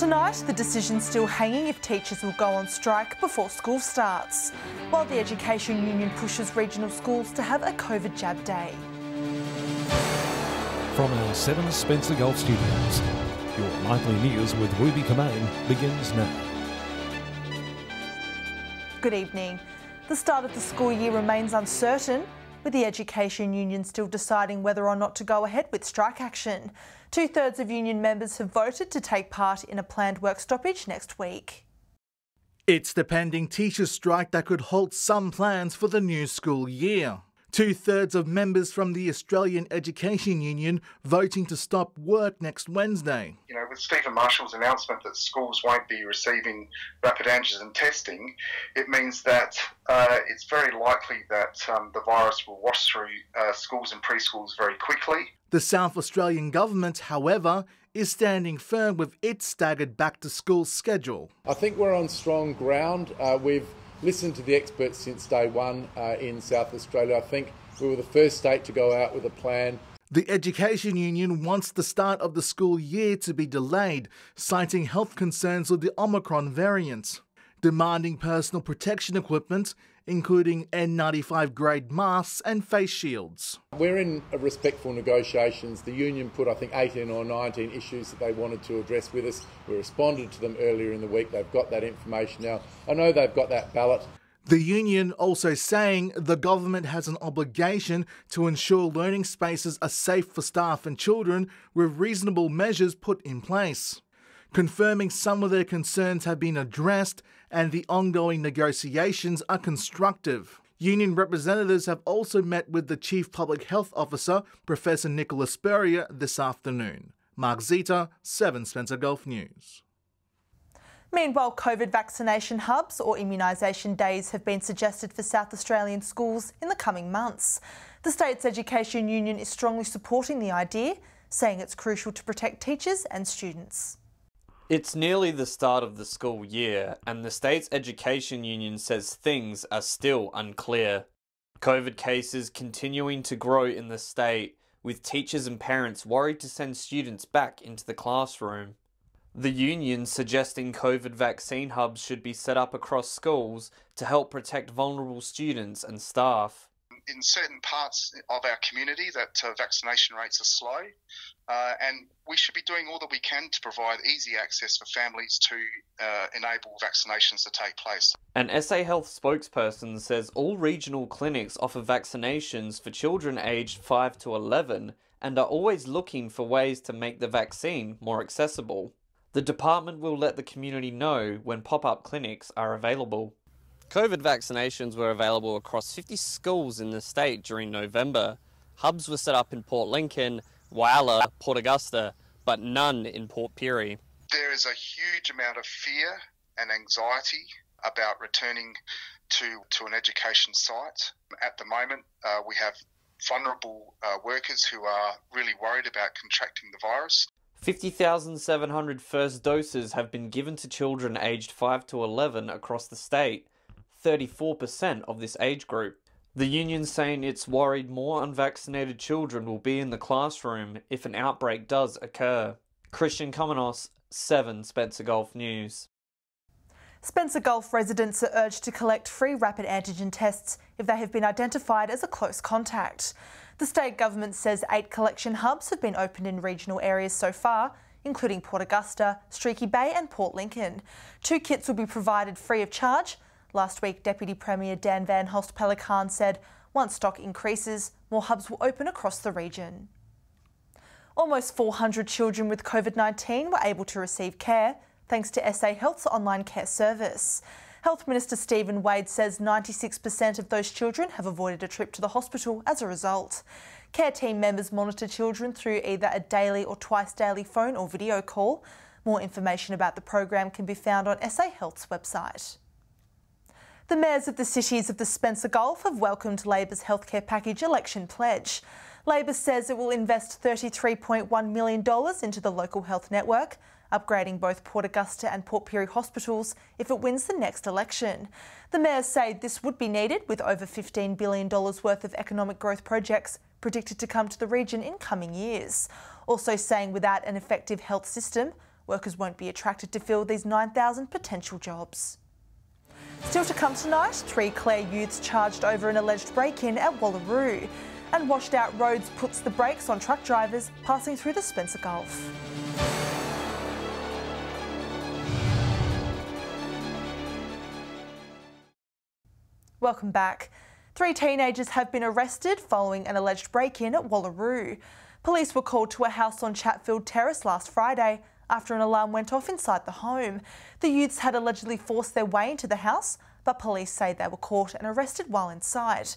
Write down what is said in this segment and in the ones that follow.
Tonight, the decision's still hanging if teachers will go on strike before school starts, while the Education Union pushes regional schools to have a COVID jab day. From our 7 Spencer Golf Studios, your nightly news with Ruby Kamain begins now. Good evening. The start of the school year remains uncertain, with the Education Union still deciding whether or not to go ahead with strike action. 2/3 of union members have voted to take part in a planned work stoppage next week. It's the pending teachers' strike that could halt some plans for the new school year. 2/3 of members from the Australian Education Union voting to stop work next Wednesday. You know, with Stephen Marshall's announcement that schools won't be receiving rapid antigen testing, it means that it's very likely that the virus will wash through schools and preschools very quickly. The South Australian government, however, is standing firm with its staggered back-to-school schedule. I think we're on strong ground. We've listened to the experts since day one in South Australia. I think we were the first state to go out with a plan. The Education Union wants the start of the school year to be delayed, citing health concerns with the Omicron variant, demanding personal protection equipment, including N95 grade masks and face shields. We're in respectful negotiations. The union put, I think, 18 or 19 issues that they wanted to address with us. We responded to them earlier in the week. They've got that information now. I know they've got that ballot. The union also saying the government has an obligation to ensure learning spaces are safe for staff and children with reasonable measures put in place, confirming some of their concerns have been addressed and the ongoing negotiations are constructive. Union representatives have also met with the Chief Public Health Officer, Professor Nicola Spurrier, this afternoon. Mark Zita, 7 Spencer Golf News. Meanwhile, COVID vaccination hubs or immunisation days have been suggested for South Australian schools in the coming months. The state's Education Union is strongly supporting the idea, saying it's crucial to protect teachers and students. It's nearly the start of the school year, and the state's Education Union says things are still unclear. COVID cases continuing to grow in the state, with teachers and parents worried to send students back into the classroom. The union suggesting COVID vaccine hubs should be set up across schools to help protect vulnerable students and staff. In certain parts of our community, that vaccination rates are slow, and we should be doing all that we can to provide easy access for families to enable vaccinations to take place. An SA Health spokesperson says all regional clinics offer vaccinations for children aged 5 to 11 and are always looking for ways to make the vaccine more accessible. The department will let the community know when pop-up clinics are available. COVID vaccinations were available across 50 schools in the state during November. Hubs were set up in Port Lincoln, Whyalla, Port Augusta, but none in Port Pirie. There is a huge amount of fear and anxiety about returning to an education site. At the moment, we have vulnerable workers who are really worried about contracting the virus. 50,700 first doses have been given to children aged 5 to 11 across the state, 34% of this age group. The union's saying it's worried more unvaccinated children will be in the classroom if an outbreak does occur. Christian Kamenos, 7 Spencer Golf News. Spencer Golf residents are urged to collect free rapid antigen tests if they have been identified as a close contact. The state government says 8 collection hubs have been opened in regional areas so far, including Port Augusta, Streaky Bay and Port Lincoln. 2 kits will be provided free of charge. Last week, Deputy Premier Dan Van Hulst-Pellekaan said once stock increases, more hubs will open across the region. Almost 400 children with COVID-19 were able to receive care thanks to SA Health's online care service. Health Minister Stephen Wade says 96% of those children have avoided a trip to the hospital as a result. Care team members monitor children through either a daily or twice daily phone or video call. More information about the program can be found on SA Health's website. The mayors of the cities of the Spencer Gulf have welcomed Labor's healthcare package election pledge. Labor says it will invest $33.1 million into the local health network, upgrading both Port Augusta and Port Pirie hospitals if it wins the next election. The mayors say this would be needed with over $15 billion worth of economic growth projects predicted to come to the region in coming years. Also saying without an effective health system, Workers won't be attracted to fill these 9,000 potential jobs. Still to come tonight, 3 Clare youths charged over an alleged break-in at Wallaroo. And washed out roads puts the brakes on truck drivers passing through the Spencer Gulf. Welcome back. 3 teenagers have been arrested following an alleged break-in at Wallaroo. Police were called to a house on Chatfield Terrace last Friday after an alarm went off inside the home. The youths had allegedly forced their way into the house, but police say they were caught and arrested while inside.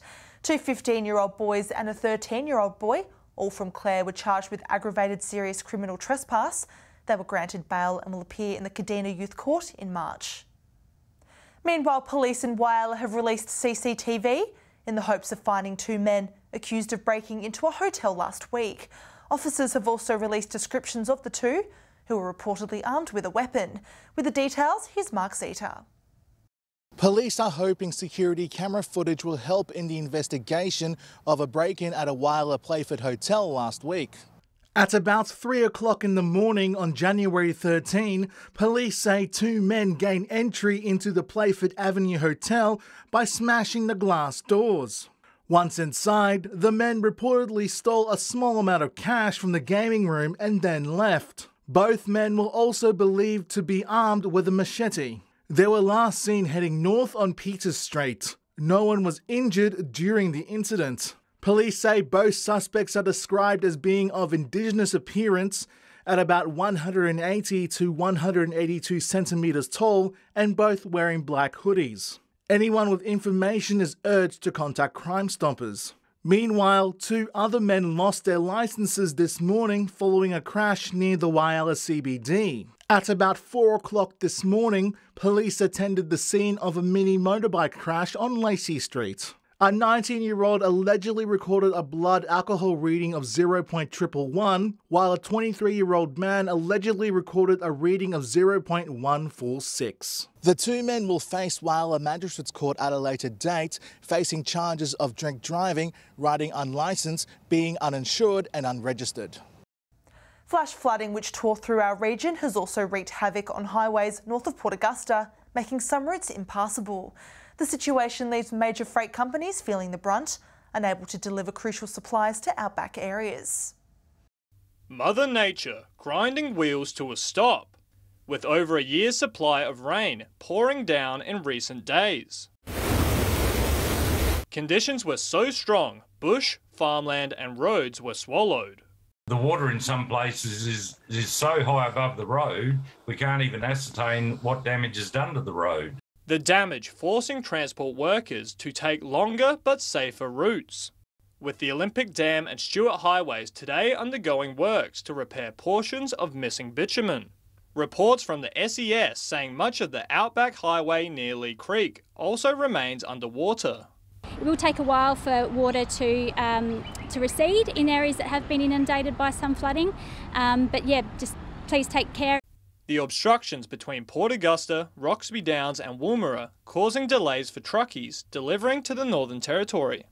2 15-year-old boys and a 13-year-old boy, all from Clare, were charged with aggravated serious criminal trespass. They were granted bail and will appear in the Kadina Youth Court in March. Meanwhile, police in Whyalla have released CCTV in the hopes of finding 2 men accused of breaking into a hotel last week. Officers have also released descriptions of the 2, who were reportedly armed with a weapon. With the details, here's Mark Zeta. Police are hoping security camera footage will help in the investigation of a break-in at a Whyalla Playford hotel last week. At about 3 o'clock in the morning on January 13, police say 2 men gained entry into the Playford Avenue Hotel by smashing the glass doors. Once inside, the men reportedly stole a small amount of cash from the gaming room and then left. Both men were also believed to be armed with a machete. They were last seen heading north on Peters Street. No one was injured during the incident. Police say both suspects are described as being of Indigenous appearance, at about 180 to 182 centimetres tall, and both wearing black hoodies. Anyone with information is urged to contact Crime Stoppers. Meanwhile, 2 other men lost their licences this morning following a crash near the Whyalla CBD. At about 4 o'clock this morning, police attended the scene of a mini motorbike crash on Lacey Street. A 19-year-old allegedly recorded a blood alcohol reading of 0.111, while a 23-year-old man allegedly recorded a reading of 0.146. The 2 men will face Whyalla Magistrates Court at a later date, facing charges of drink driving, riding unlicensed, being uninsured and unregistered. Flash flooding which tore through our region has also wreaked havoc on highways north of Port Augusta, making some routes impassable. The situation leaves major freight companies feeling the brunt, unable to deliver crucial supplies to outback areas. Mother Nature grinding wheels to a stop, with over a year's supply of rain pouring down in recent days. Conditions were so strong, bush, farmland and roads were swallowed. The water in some places is so high above the road, we can't even ascertain what damage is done to the road. The damage forcing transport workers to take longer but safer routes, with the Olympic Dam and Stewart highways today undergoing works to repair portions of missing bitumen. Reports from the SES saying much of the outback highway near Lee Creek also remains underwater. It will take a while for water to recede in areas that have been inundated by some flooding, but yeah, just please take care. The obstructions between Port Augusta, Roxby Downs and Woomera causing delays for truckies delivering to the Northern Territory,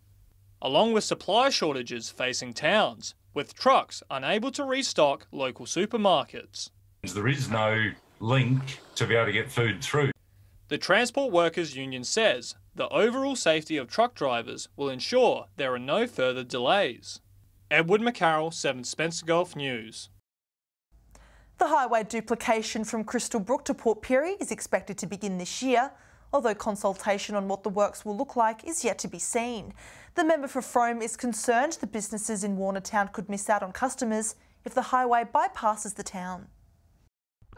along with supply shortages facing towns, with trucks unable to restock local supermarkets. There is no link to be able to get food through. The Transport Workers Union says the overall safety of truck drivers will ensure there are no further delays. Edward McCarroll, 7 Spencer Gulf News. The highway duplication from Crystal Brook to Port Pirie is expected to begin this year, although consultation on what the works will look like is yet to be seen. The member for Frome is concerned the businesses in WARNERTOWN could miss out on customers if the highway bypasses the town.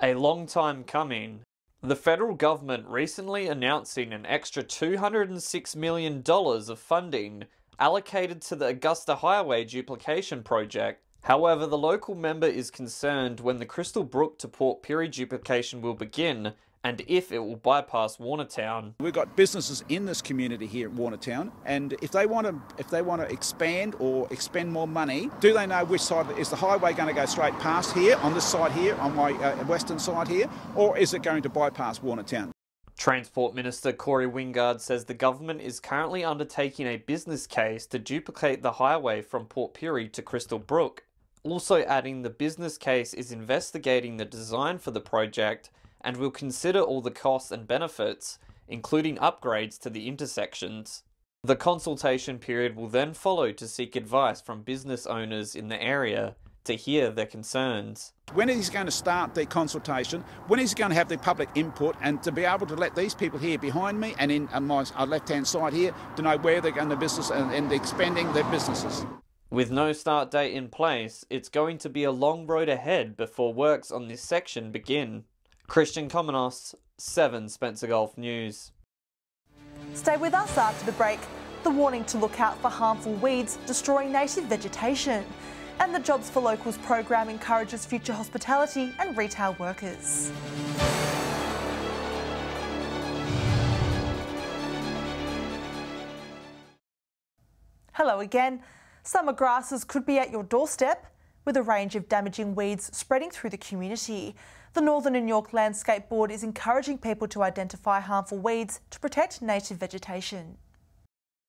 A long time coming. The federal government recently announcing an extra $206 million of funding allocated to the Augusta Highway duplication project. However, the local member is concerned when the Crystal Brook to Port Pirie duplication will begin and if it will bypass WARNERTOWN. We've got businesses in this community here at WARNERTOWN, and if they want to expand or expend more money, do they know which side is the highway going to go straight past here on this side here, on my western side here, or is it going to bypass WARNERTOWN? Transport Minister Corey Wingard says the government is currently undertaking a business case to duplicate the highway from Port Pirie to Crystal Brook. also adding the business case is investigating the design for the project and will consider all the costs and benefits, including upgrades to the intersections. The consultation period will then follow to seek advice from business owners in the area to hear their concerns. When is he going to start the consultation? When is he going to have the public input and to be able to let these people here behind me and in my left-hand side here to know where they're going to business and expanding their businesses? With no start date in place, it's going to be a long road ahead before works on this section begin. Christian Komenos, 7 Spencer Gulf News. Stay with us after the break. The warning to look out for harmful weeds destroying native vegetation. And the Jobs for Locals program encourages future hospitality and retail workers. Hello again. Summer grasses could be at your doorstep, with a range of damaging weeds spreading through the community. The Northern and York Landscape Board is encouraging people to identify harmful weeds to protect native vegetation.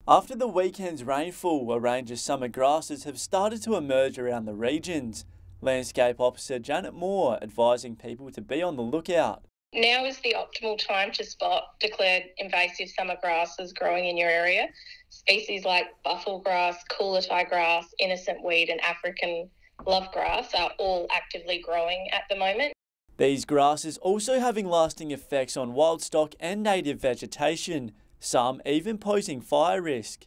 After the weekend's rainfall, a range of summer grasses have started to emerge around the regions. Landscape Officer Janet Moore advising people to be on the lookout. Now is the optimal time to spot declared invasive summer grasses growing in your area. Species like buffle grass, coolertie grass, innocent weed and African lovegrass are all actively growing at the moment. These grasses also having lasting effects on wild stock and native vegetation, some even posing fire risk.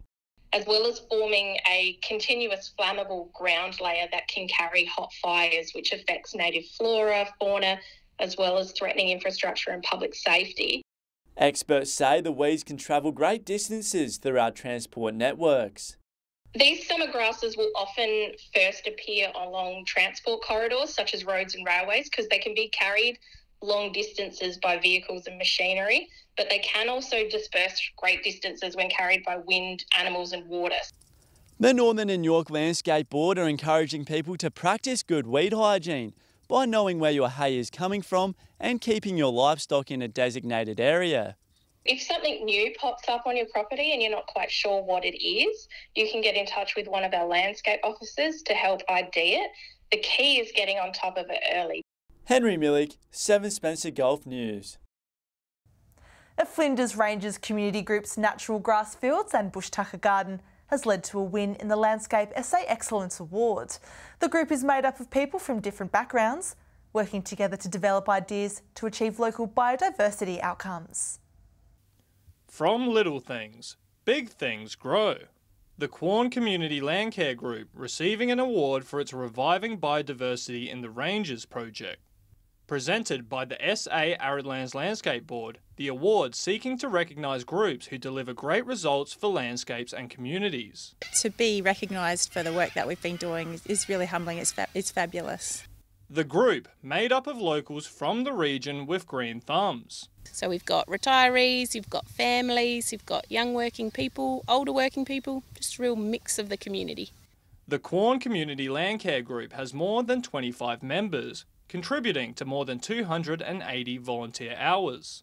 As well as forming a continuous flammable ground layer that can carry hot fires, which affects native flora, fauna, as well as threatening infrastructure and public safety. Experts say the weeds can travel great distances through our transport networks. These summer grasses will often first appear along transport corridors such as roads and railways because they can be carried long distances by vehicles and machinery, but they can also disperse great distances when carried by wind, animals and water. The Northern and York Landscape Board are encouraging people to practice good weed hygiene by knowing where your hay is coming from and keeping your livestock in a designated area. If something new pops up on your property and you're not quite sure what it is, you can get in touch with one of our landscape officers to help ID it. The key is getting on top of it early. Henry Millick, 7 Spencer Gulf News. A Flinders Ranges Community Group's Natural Grass Fields and Bush Tucker Garden has led to a win in the Landscape SA Excellence Award. The group is made up of people from different backgrounds, working together to develop ideas to achieve local biodiversity outcomes. From little things, big things grow. The Quorn Community Landcare Group receiving an award for its Reviving Biodiversity in the Ranges project. Presented by the SA Aridlands Landscape Board, the award seeking to recognise groups who deliver great results for landscapes and communities. To be recognised for the work that we've been doing is really humbling, it's fabulous. The group, made up of locals from the region with green thumbs. So we've got retirees, you've got families, you've got young working people, older working people, just a real mix of the community. The Quorn Community Landcare Group has more than 25 members, contributing to more than 280 volunteer hours.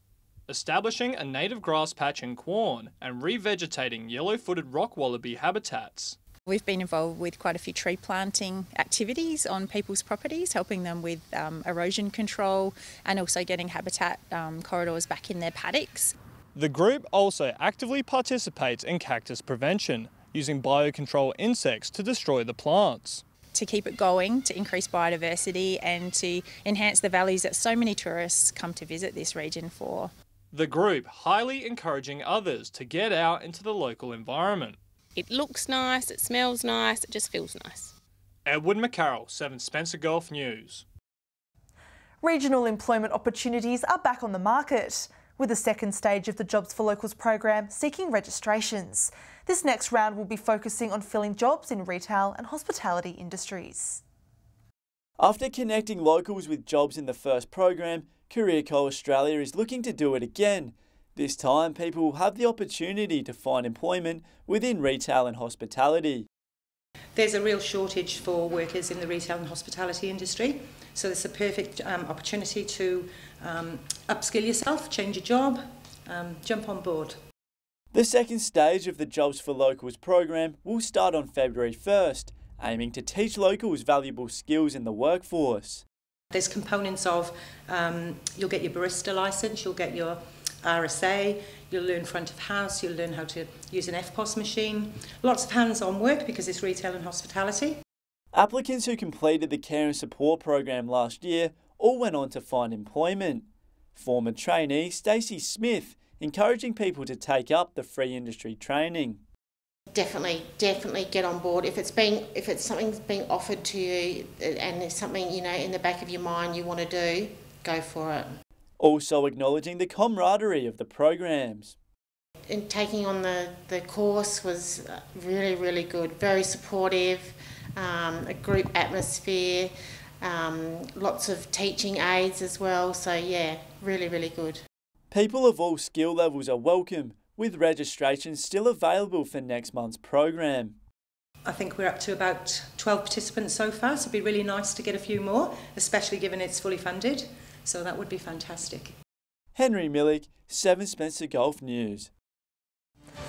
Establishing a native grass patch in Quorn and revegetating yellow-footed rock wallaby habitats. We've been involved with quite a few tree planting activities on people's properties, helping them with erosion control and also getting habitat corridors back in their paddocks. The group also actively participates in cactus prevention, using biocontrol insects to destroy the plants. To keep it going, to increase biodiversity and to enhance the values that so many tourists come to visit this region for. The group highly encouraging others to get out into the local environment. It looks nice, it smells nice, it just feels nice. Edward McCarroll, 7 Spencer Gulf News. Regional employment opportunities are back on the market, with the second stage of the Jobs for Locals program seeking registrations. This next round will be focusing on filling jobs in retail and hospitality industries. After connecting locals with jobs in the first program, Career Co Australia is looking to do it again. This time, people will have the opportunity to find employment within retail and hospitality. There's a real shortage for workers in the retail and hospitality industry, so it's a perfect opportunity to upskill yourself, change your job, jump on board. The second stage of the Jobs for Locals program will start on February 1st, aiming to teach locals valuable skills in the workforce. There's components of, you'll get your barista licence, you'll get your RSA, you'll learn front of house, you'll learn how to use an FPOS machine. Lots of hands-on work because it's retail and hospitality. Applicants who completed the Care and Support program last year all went on to find employment. Former trainee Stacey Smith encouraging people to take up the free industry training. Definitely get on board. If it's something's being offered to you and there's something, you know, in the back of your mind you want to do, go for it. Also acknowledging the camaraderie of the programs. And taking on the course was really, really good, very supportive, a group atmosphere, lots of teaching aids as well, so yeah, really, really good. People of all skill levels are welcome, with registration still available for next month's program. I think we're up to about 12 participants so far, so it'd be really nice to get a few more, especially given it's fully funded, so that would be fantastic. Henry Millick, 7 Spencer Golf News.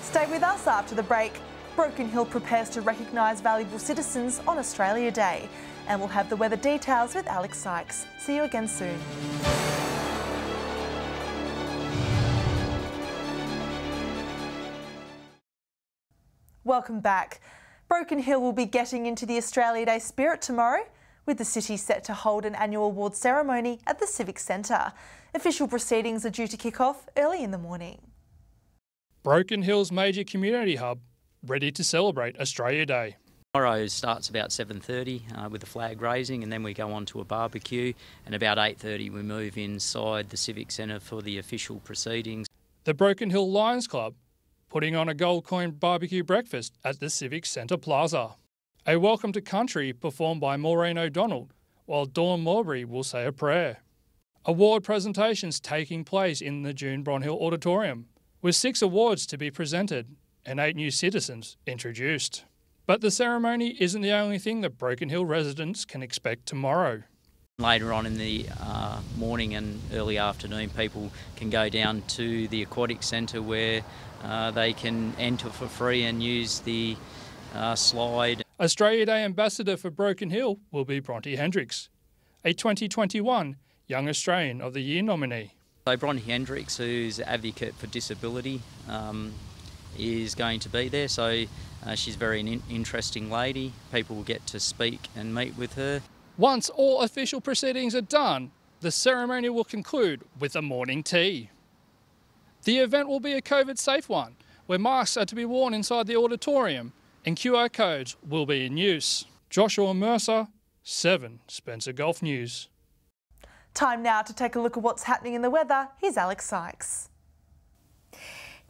Stay with us after the break. Broken Hill prepares to recognise valuable citizens on Australia Day, and we'll have the weather details with Alex Sykes. See you again soon. Welcome back. Broken Hill will be getting into the Australia Day spirit tomorrow, with the city set to hold an annual award ceremony at the Civic Centre. Official proceedings are due to kick off early in the morning. Broken Hill's major community hub, ready to celebrate Australia Day. Tomorrow starts about 7:30 with the flag raising, and then we go on to a barbecue, and about 8:30 we move inside the Civic Centre for the official proceedings. The Broken Hill Lions Club putting on a gold coin barbecue breakfast at the Civic Centre Plaza. A welcome to country performed by Maureen O'Donnell, while Dawn Marbury will say a prayer. Award presentations taking place in the June Bronhill Auditorium, with 6 awards to be presented and 8 new citizens introduced. But the ceremony isn't the only thing that Broken Hill residents can expect tomorrow. Later on in the morning and early afternoon, people can go down to the Aquatic Centre where they can enter for free and use the slide. Australia Day Ambassador for Broken Hill will be Bronte Hendricks, a 2021 Young Australian of the Year nominee. So Bronte Hendricks, who's an advocate for disability, is going to be there. So she's a very interesting lady. People will get to speak and meet with her. Once all official proceedings are done, the ceremony will conclude with a morning tea. The event will be a COVID-safe one, where masks are to be worn inside the auditorium and QR codes will be in use. Joshua Mercer, 7 Spencer Golf News. Time now to take a look at what's happening in the weather. Here's Alex Sykes.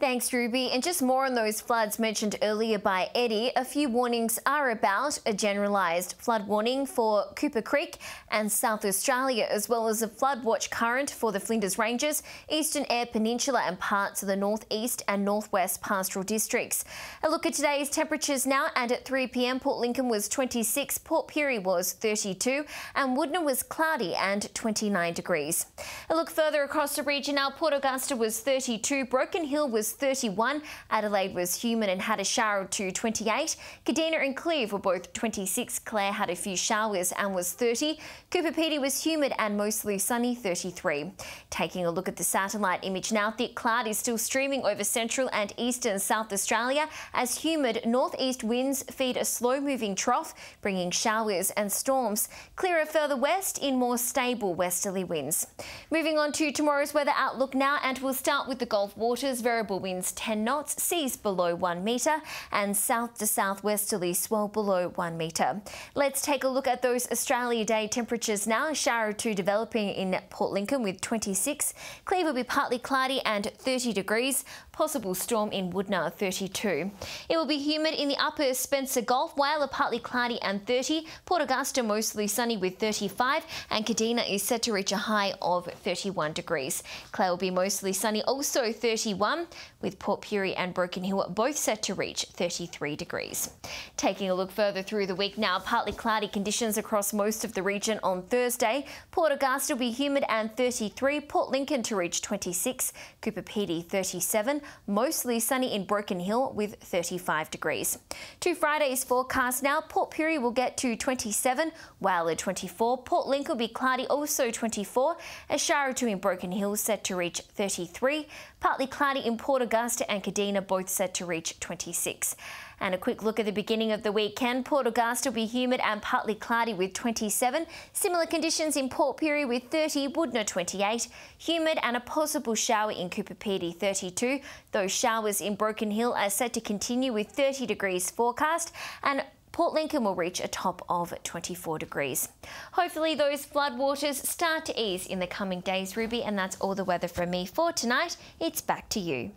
Thanks, Ruby. And just more on those floods mentioned earlier by Eddie. A few warnings are about: a generalised flood warning for Cooper Creek and South Australia, as well as a flood watch current for the Flinders Ranges, Eastern Eyre Peninsula and parts of the northeast and northwest pastoral districts. A look at today's temperatures now, and at 3 p.m, Port Lincoln was 26, Port Pirie was 32 and Woodner was cloudy and 29 degrees. A look further across the region now, Port Augusta was 32, Broken Hill was 31, Adelaide was humid and had a shower to 28, Kadina and Cleve were both 26, Clare had a few showers and was 30, Cooper Pedy was humid and mostly sunny, 33. Taking a look at the satellite image now, thick cloud is still streaming over central and eastern South Australia as humid northeast winds feed a slow-moving trough, bringing showers and storms. Clearer further west in more stable westerly winds. Moving on to tomorrow's weather outlook now, and we'll start with the Gulf waters. Variable winds 10 knots, seas below 1 metre, and south to southwesterly swell below 1 metre. Let's take a look at those Australia Day temperatures now. A shower or two developing in Port Lincoln with 26, Cleve will be partly cloudy and 30 degrees, possible storm in Woodner 32. It will be humid in the upper Spencer Gulf, Whyalla partly cloudy and 30, Port Augusta mostly sunny with 35, and Kadina is set to reach a high of 31 degrees. Clare will be mostly sunny, also 31, with Port Pirie and Broken Hill both set to reach 33 degrees. Taking a look further through the week now, partly cloudy conditions across most of the region on Thursday. Port Augusta will be humid and 33, Port Lincoln to reach 26, Cooper Pedy 37, mostly sunny in Broken Hill with 35 degrees. To Friday's forecast now, Port Pirie will get to 27, Whyalla 24, Port Lincoln will be cloudy, also 24, Asharatu in Broken Hill set to reach 33, partly cloudy in Port Augusta and Kadina both set to reach 26. And a quick look at the beginning of the weekend. Port Augusta will be humid and partly cloudy with 27. Similar conditions in Port Pirie with 30, Woodner 28. Humid and a possible shower in Cooper Pedy 32. Those showers in Broken Hill are set to continue with 30 degrees forecast, and Port Lincoln will reach a top of 24 degrees. Hopefully those floodwaters start to ease in the coming days, Ruby, and that's all the weather from me for tonight. It's back to you.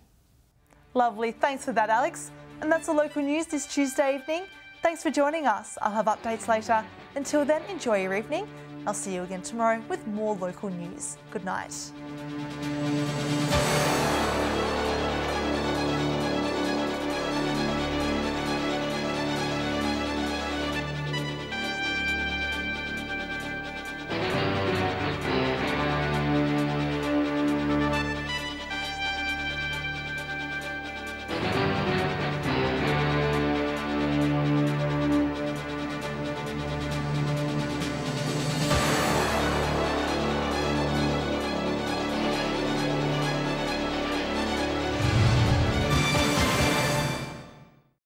Lovely, thanks for that, Alex. And that's the local news this Tuesday evening. Thanks for joining us. I'll have updates later. Until then, enjoy your evening. I'll see you again tomorrow with more local news. Good night.